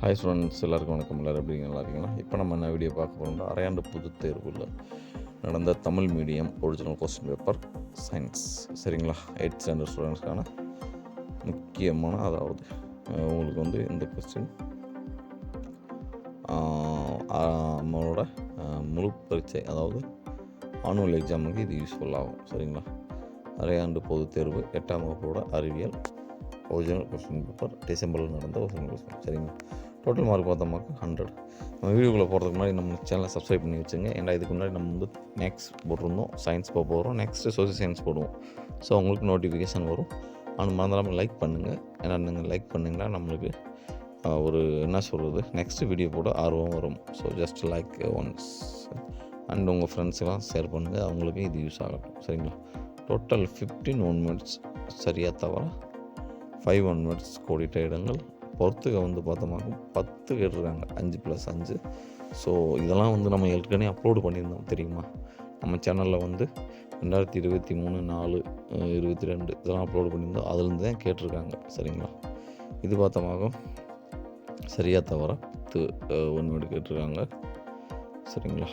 Hi students, எல்லாருக்கும் வணக்கம். எல்லோரும் எப்படிங்க, நல்லா இருக்கீங்களா? இப்போ நம்ம என்ன வீடியோ பார்க்க போகிறோம்னா, அரையாண்டு பொதுத் தேர்வில் நடந்த Tamil medium original question paper science, சரிங்களா? 8th ஸ்டாண்டர்ட் ஸ்டூடெண்ட்ஸ்க்கான முக்கியமான, அதாவது உங்களுக்கு வந்து இந்த கொஸ்டின் நம்மளோட முழு பரீட்சை, அதாவது ஆனுவல் எக்ஸாமுக்கு இது யூஸ்ஃபுல் ஆகும், சரிங்களா? அரையாண்டு பொதுத் தேர்வு 8ஆம் வகுப்போட அறிவியல் ஒரிஜினல் கொஸ்டின் பேப்பர் டிசம்பரில் நடந்த ஒரிஜினல் கொஸ்டின், சரிங்களா? டோட்டல் மார்க் பார்த்தோம்னாக்கா 100. நம்ம வீடியோக்குள்ளே போகிறதுக்கு முன்னாடி நம்ம சேனலை சப்ஸ்கிரைப் பண்ணி வச்சுங்க. ஏன்னா இதுக்கு முன்னாடி நம்ம வந்து மேக்ஸ் போட்டிருந்தோம், சயின்ஸ் போகிறோம், நெக்ஸ்ட்டு சோசியல் சயின்ஸ் போடுவோம். ஸோ உங்களுக்கு நோட்டிஃபிகேஷன் வரும். ஆனால் மறந்துடாமல் லைக் பண்ணுங்கள். ஏன்னா நீங்கள் லைக் பண்ணிங்கன்னா நம்மளுக்கு ஒரு என்ன சொல்கிறது, நெக்ஸ்ட்டு வீடியோ போட ஆர்வம் வரும். So just like once and உங்கள் ஃப்ரெண்ட்ஸெல்லாம் ஷேர் பண்ணுங்கள், அவங்களுக்கு இது யூஸ் ஆகட்டும், சரிங்களா? டோட்டல் 15 1 minutes சரியாக தவிர 5 1 minutes கோடிட்ட இடங்கள். பொறுத்துக்க வந்து பார்த்தோம்னாக்க 10 கேட்டிருக்காங்க, 5+5. ஸோ இதெல்லாம் வந்து நம்ம ஏற்கனவே அப்லோடு பண்ணியிருந்தோம், தெரியுமா? நம்ம சேனலில் வந்து 2023 4 22 இதெல்லாம் அப்லோடு பண்ணியிருந்தோம். அதுலேருந்து தான் கேட்டிருக்காங்க, சரிங்களா? இது பார்த்தோமாக சரியாக தவிர 10 1 minute கேட்டிருக்காங்க, சரிங்களா?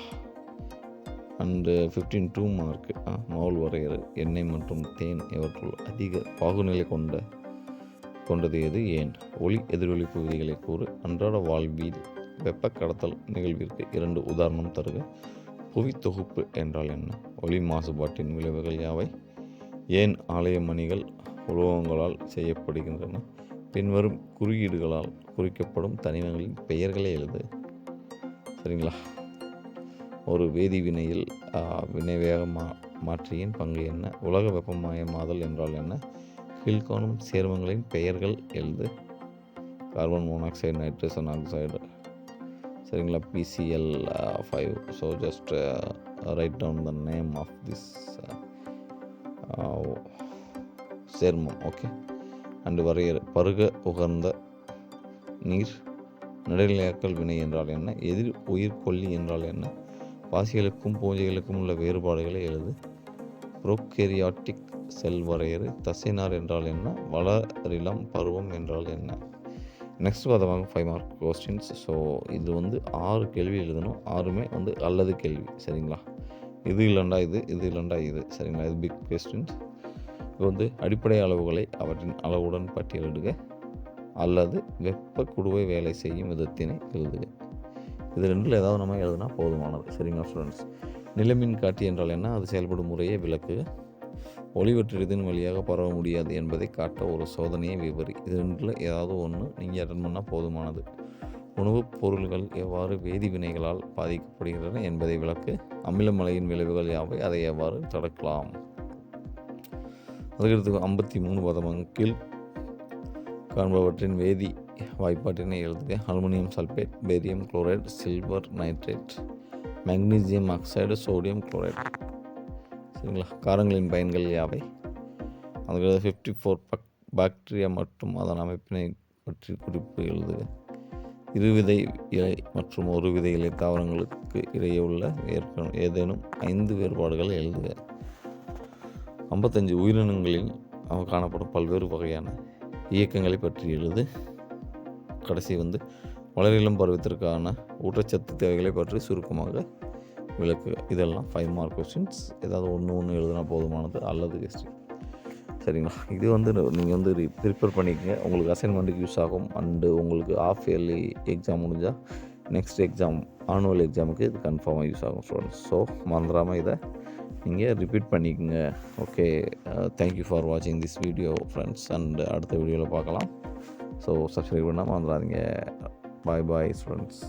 அண்டு 15 2 மார்க் மவுல் வரையறு எண்ணெய் மற்றும் தேன் இவற்றுள் அதிக பாகுநிலை கொண்டது எது, ஏன்? ஒளி எதிரொலிப்பு விதிகளை கூறு. அன்றாட வாழ்வில் வெப்ப கடத்தல் நிகழ்விற்கு 2 உதாரணம் தருக. புவி தொகுப்பு என்றால் என்ன? ஒளி மாசுபாட்டின் விளைவுகள் யாவை? ஏன் ஆலய மணிகள் உலோகங்களால் செய்யப்படுகின்றன? பின்வரும் குறியீடுகளால் குறிக்கப்படும் தனிமங்களின் பெயர்களை எழுது, சரிங்களா? ஒரு வேதி வினையில் வினைவேக மாற்றியின் பங்கு என்ன? உலக வெப்பமயமாதல் என்றால் என்ன? கீழ்காணும் சேர்மங்களின் பெயர்கள் எழுது. கார்பன் மோனாக்சைடு, நைட்ரஜன் ஆக்சைடு, சரிங்களா? PCl5. So just write down the name of this சேர்மம், ஓகே? அண்டு வரையறு பருக உகந்த நீர். நடுநிலையாக்கல் வினை என்றால் என்ன? எதிர் உயிர்கொல்லி என்றால் என்ன? பாசிகளுக்கும் பூஞ்சைகளுக்கும் உள்ள வேறுபாடுகளை எழுது. ப்ரோகேரியாட்டிக் செல் வரையறு. தசைநார் என்றால் என்ன? வளரிளம் பருவம் என்றால் என்ன? நெக்ஸ்ட் பார்த்தோம் 5 mark கொஸ்டின்ஸ். ஸோ இது வந்து 6 கேள்வி எழுதணும். 6மே வந்து அல்லது கேள்வி, சரிங்களா? இது இல்லைண்டா இது, இது இல்லைண்டா இது, சரிங்களா? இது பிக் கொஸ்டின்ஸ். இது வந்து அடிப்படை அளவுகளை அவற்றின் அளவுடன் பட்டியலிடுக, அல்லது வெப்ப குடுவை வேலை செய்யும் விதத்தினை எழுதுக. இது ரெண்டில் ஏதாவது நம்ம எழுதுனா போதுமானது, சரிங்களா ஸ்டூடெண்ட்ஸ்? நிலமின் காட்டி என்றால் என்ன? அது செயல்படும் முறையை விளக்குக. ஒளிவற்றிடத்தின் வழியாக பரவ முடியாது என்பதை காட்ட ஒரு சோதனையை விவரி. இது ரெண்டில் ஏதாவது ஒன்று நீங்கள் அட்டன் பண்ணால் போதுமானது. உணவுப் பொருள்கள் எவ்வாறு வேதி வினைகளால் பாதிக்கப்படுகின்றன என்பதை விளக்கு. அமிலமலையின் விளைவுகள் யாவை? அதை எவ்வாறு தடுக்கலாம்? அதுக்கடுத்து 53 பதமாக கீழ் காண்பவற்றின் வேதி வாய்ப்பாட்டினை எழுதுக. Aluminium sulphate, barium chloride, silver nitrate, magnesium oxide, sodium chloride, சரிங்களா? காரங்களின் பயன்கள் யாவை? அதுக்கு 54 பாக்டீரியா மற்றும் அதன் அமைப்பினை பற்றி குறிப்பு எழுதுக. இருவிதை இலை மற்றும் ஒரு விதை இலை தாவரங்களுக்கு இடையே உள்ள ஏதேனும் 5 வேறுபாடுகள் எழுதுக. 55 உயிரினங்களில் காணப்படும் பல்வேறு வகையான இயக்கங்களை பற்றி எழுது. கடைசி வந்து வளரிளம் பருவத்திற்கான ஊட்டச்சத்து தேவைகளை பற்றி சுருக்கமாக விளக்கு. இதெல்லாம் 5 mark கொஸ்டின்ஸ். ஏதாவது ஒன்று எழுதினா போதுமானது, அல்லது கொஸ்டின், சரிங்களா? இது வந்து நீங்கள் வந்து ப்ரிப்பேர் பண்ணிக்கங்க, உங்களுக்கு அசைன்மெண்ட்டுக்கு யூஸ் ஆகும். அண்டு உங்களுக்கு ஆஃப் இயர்லி எக்ஸாம் முடிஞ்சால் நெக்ஸ்ட் எக்ஸாம், ஆனுவல் எக்ஸாமுக்கு இது கன்ஃபார்மாக யூஸ் ஆகும் ஸ்டூடெண்ட்ஸ். ஸோ மறந்துடாமல் இதை நீங்கள் ரிப்பீட் பண்ணிக்கோங்க, ஓகே? தேங்க்யூ ஃபார் வாட்சிங் திஸ் வீடியோ ஃப்ரெண்ட்ஸ். அண்டு அடுத்த வீடியோவில் பார்க்கலாம். ஸோ சப்ஸ்கிரைப் பண்ணால் மறந்துடாதீங்க. பாய் பாய் ஸ்டூடெண்ட்ஸ்.